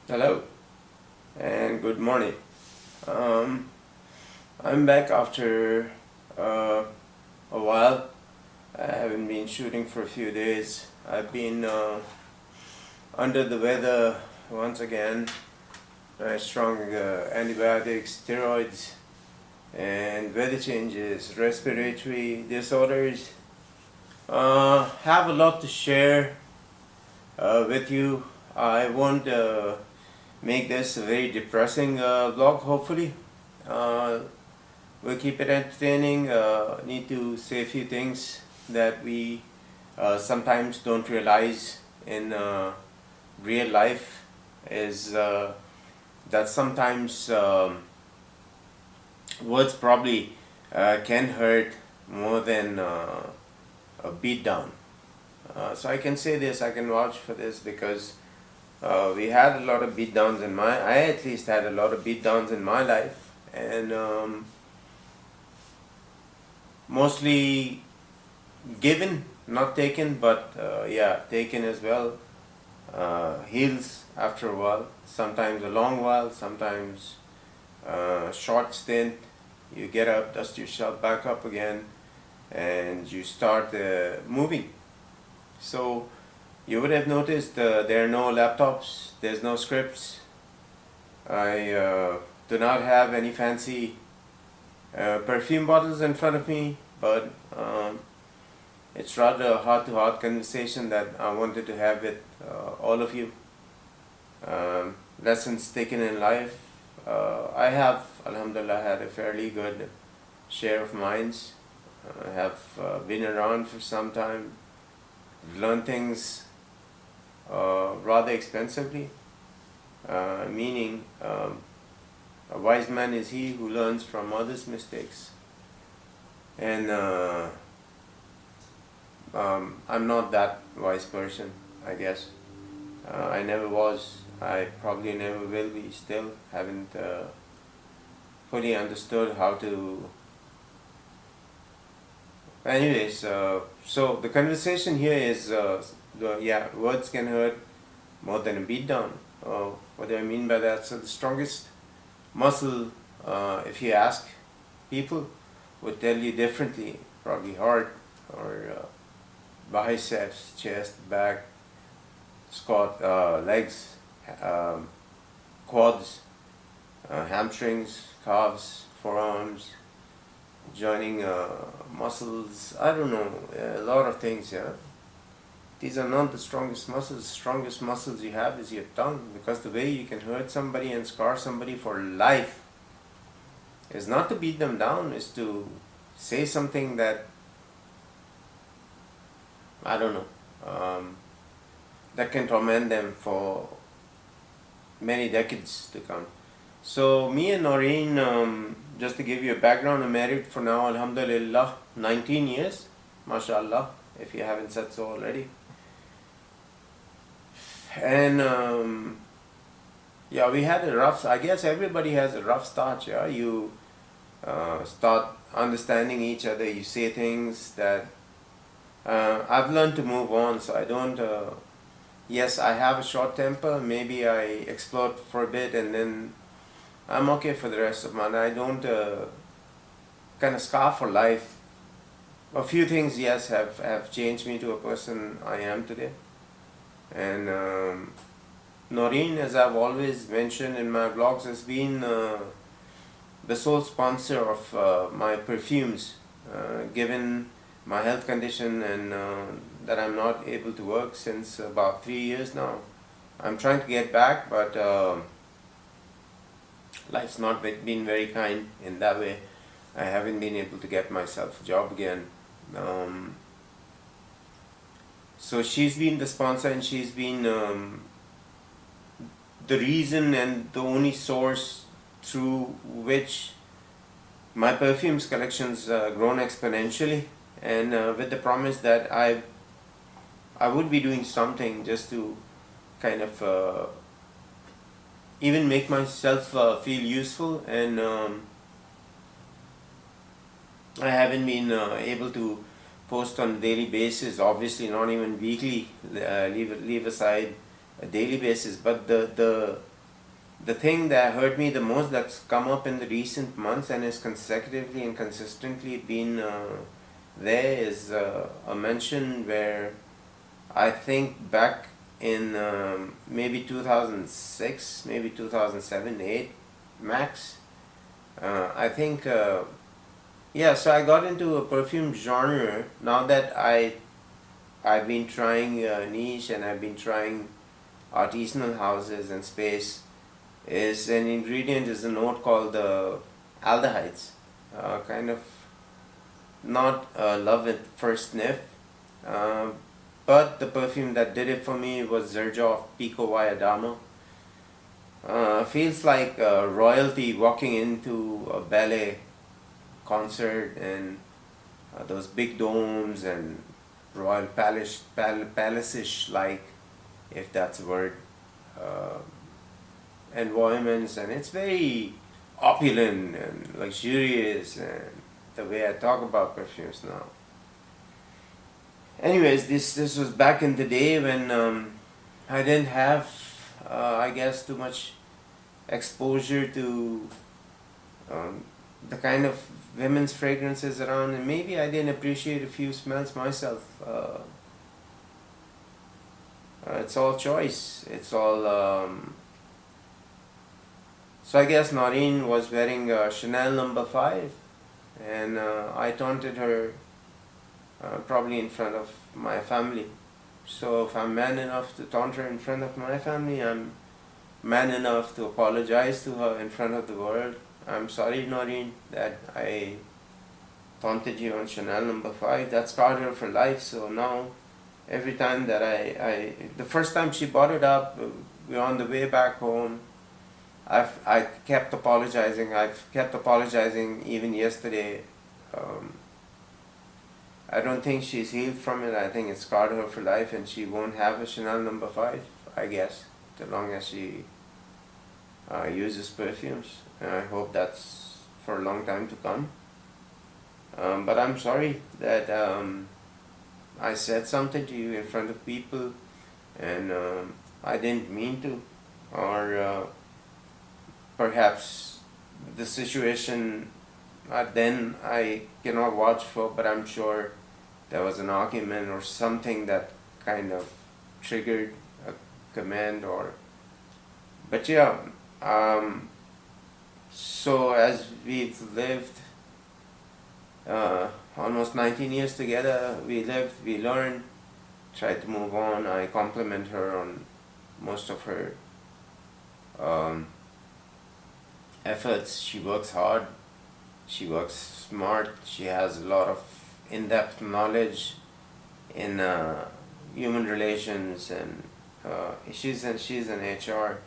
Hello and good morning. Um, I'm back after uh, a while. I haven't been shooting for a few days. I've been under the weather once again. Strong antibiotics, steroids, and weather changes, respiratory disorders. Have a lot to share with you. I won't make this a very depressing vlog, hopefully. Uh, we'll keep it entertaining. Need to say a few things that we sometimes don't realize in real life is that sometimes words probably can hurt more than a beat down. So I can say this, I can vouch for this because we had a lot of beat downs in I at least had a lot of beat downs in my life, and mostly given, not taken, but yeah, taken as well. Heals after a while, sometimes a long while, sometimes short stint. You get up, dust yourself back up again, and you start moving. So you would have noticed there are no laptops, there's no scripts. I do not have any fancy perfume bottles in front of me, but it's rather a heart-to-heart conversation that I wanted to have with all of you. Lessons taken in life. I have, alhamdulillah, had a fairly good share of minds. I have been around for some time, learned things rather expensively, meaning a wise man is he who learns from others' mistakes. And I'm not that wise person, I guess. I never was. I probably never will be. Still haven't fully understood how to. Anyways, so the conversation here is words can hurt more than a beatdown. What do I mean by that? So the strongest muscle, if you ask people, would tell you differently. Probably heart or biceps, chest, back, squat, legs, um, quads, hamstrings, calves, forearms, joining muscles. I don't know, a lot of things. Yeah, these are not the strongest muscles. The strongest muscles you have is your tongue, because the way you can hurt somebody and scar somebody for life is not to beat them down, is to say something that, I don't know, that can torment them for many decades to come. So me and Noreen, just to give you a background, I'm married for now, alhamdulillah, 19 years, mashallah, if you haven't said so already. And yeah, we had a rough, I guess everybody has a rough start. Yeah, you start understanding each other, you say things that I've learned to move on, so I don't. Yes, I have a short temper. Maybe I explode for a bit and then I'm okay for the rest of my life. I don't kind of scar for life. A few things, yes, have changed me to a person I am today. And Noreen, as I've always mentioned in my vlogs, has been the sole sponsor of my perfumes, given my health condition and that I'm not able to work since about 3 years now. I'm trying to get back, but life's not been very kind in that way. I haven't been able to get myself a job again. So she's been the sponsor, and she's been the reason and the only source through which my perfumes collections grown exponentially, and with the promise that I would be doing something just to kind of even make myself feel useful. And I haven't been able to post on a daily basis, obviously not even weekly, leave aside a daily basis, but the the thing that hurt me the most that's come up in the recent months and is consecutively and consistently been there is a mention where I think back in maybe 2006, maybe 2007, 8 max. I think, yeah, so I got into a perfume genre now that I've been trying niche and I've been trying artisanal houses and space. Is an ingredient is a note called aldehydes, kind of not love at first sniff, uh, but the perfume that did it for me was Xerjoff Pico Valladama. Feels like royalty walking into a ballet concert and those big domes and royal palace-ish like, if that's a word, uh, environments, and it's very opulent and luxurious and the way I talk about perfumes now. Anyways, this was back in the day when I didn't have, I guess, too much exposure to um, the kind of women's fragrances around, and maybe I didn't appreciate a few smells myself. It's all choice. It's all. So I guess Noreen was wearing Chanel number 5, and I taunted her probably in front of my family. So if I'm man enough to taunt her in front of my family, I'm man enough to apologize to her in front of the world. I'm sorry, Noreen, that I taunted you on Chanel number 5. That scarred her for life. So now, every time that the first time she brought it up, we were on the way back home. I kept apologizing. I've kept apologizing even yesterday. Um, I don't think she's healed from it. I think it scarred her for life, and she won't have a Chanel number 5, I guess, as long as she uses perfumes. And I hope that's for a long time to come. But I'm sorry that I said something to you in front of people, and I didn't mean to, or perhaps the situation then I cannot vouch for, but I'm sure there was an argument or something that kind of triggered a command or. But yeah, so as we've lived almost 19 years together, we lived, we learned, tried to move on. I compliment her on most of her efforts. She works hard, she works smart, she has a lot of in-depth knowledge in human relations, and she's an HR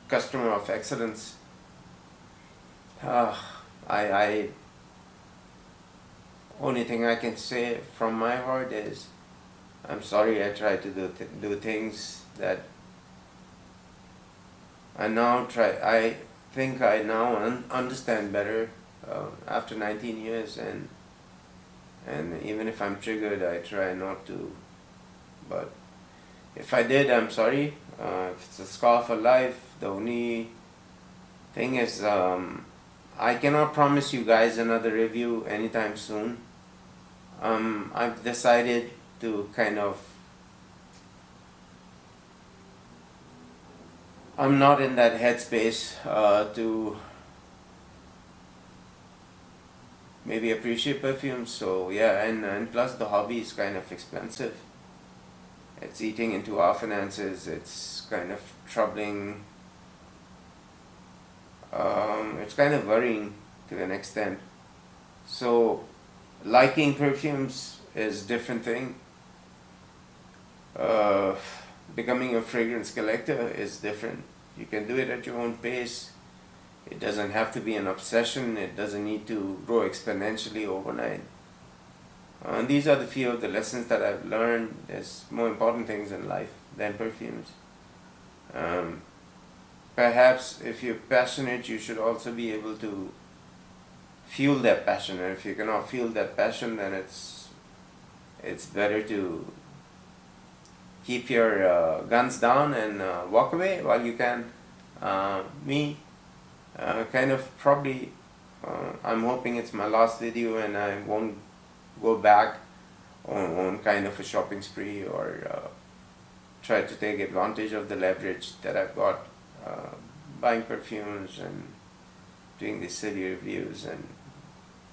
customer of excellence. I only thing I can say from my heart is I'm sorry I tried to do things that I think I now understand better after 19 years, and even if I'm triggered, I try not to. But if I did, I'm sorry. If it's a scar for life, the only thing is I cannot promise you guys another review anytime soon. I've decided to kind of. I'm not in that headspace to maybe appreciate perfume. So yeah, and plus the hobby is kind of expensive. It's eating into our finances. It's kind of troubling. It's kind of worrying to an extent. So liking perfumes is different thing. Becoming a fragrance collector is different. You can do it at your own pace. It doesn't have to be an obsession. It doesn't need to grow exponentially overnight. And these are the few of the lessons that I've learned. There's more important things in life than perfumes. Perhaps if you're passionate, you should also be able to fuel that passion. And if you cannot fuel that passion, then it's better to keep your guns down and walk away while you can. Me, kind of probably, I'm hoping it's my last video and I won't go back on kind of a shopping spree or try to take advantage of the leverage that I've got buying perfumes and doing these silly reviews, and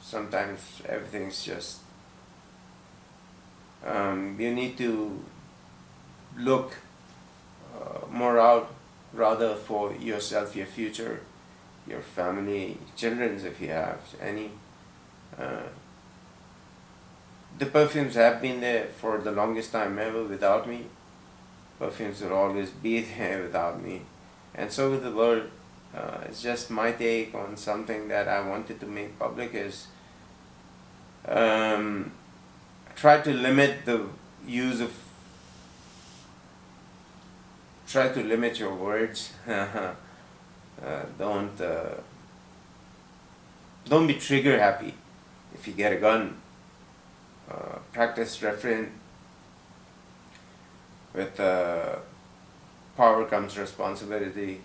sometimes everything's just you need to look more out rather for yourself, your future, your family, children's if you have any. The perfumes have been there for the longest time ever without me. Perfumes will always be there without me, and so will the world. It's just my take on something that I wanted to make public is try to limit the use of, try to limit your words. Don't be trigger happy if you get a gun. Practice refrain. With power comes responsibility.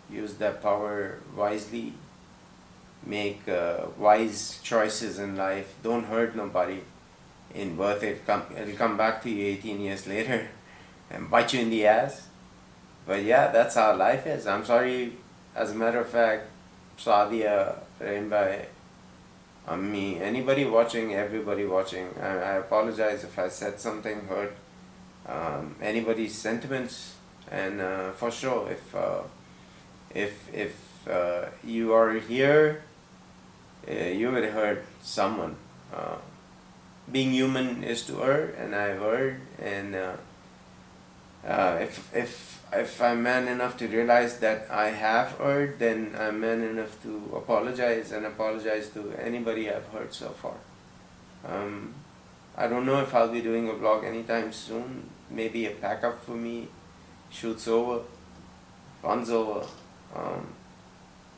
Use that power wisely. Make wise choices in life. Don't hurt nobody. In birth, it'll come back to you 18 years later and bite you in the ass. But yeah, that's how life is. I'm sorry, as a matter of fact, Sadia, Rainbow, me, anybody watching, everybody watching, I apologize if I said something hurt anybody's sentiments, and for sure, if you are here, you will hurt someone. Being human is to err, and I've erred, and if I'm man enough to realize that I have erred, then I'm man enough to apologize, and apologize to anybody I've hurt so far. I don't know if I'll be doing a vlog anytime soon. Maybe a pack up for me, shoot's over, fun's over,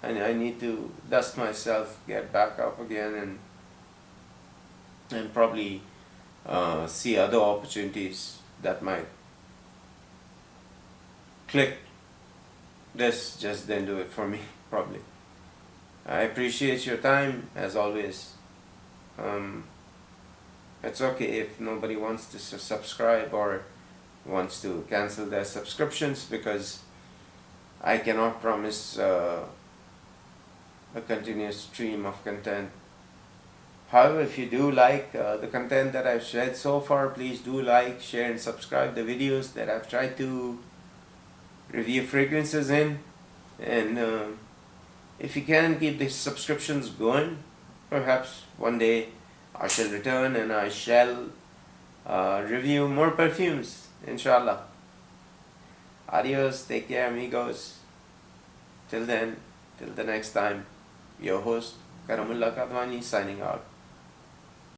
and I need to dust myself, get back up again, and probably see other opportunities that might click. This just didn't do it for me, probably. I appreciate your time, as always. It's okay if nobody wants to subscribe or wants to cancel their subscriptions, because I cannot promise a continuous stream of content. However, if you do like the content that I've shared so far, please do like, share and subscribe the videos that I've tried to review fragrances in. And if you can keep the subscriptions going, perhaps one day I shall return and I shall review more perfumes, inshallah. Adios, take care amigos. Till then, till the next time, your host Karamullah Kadwani signing out.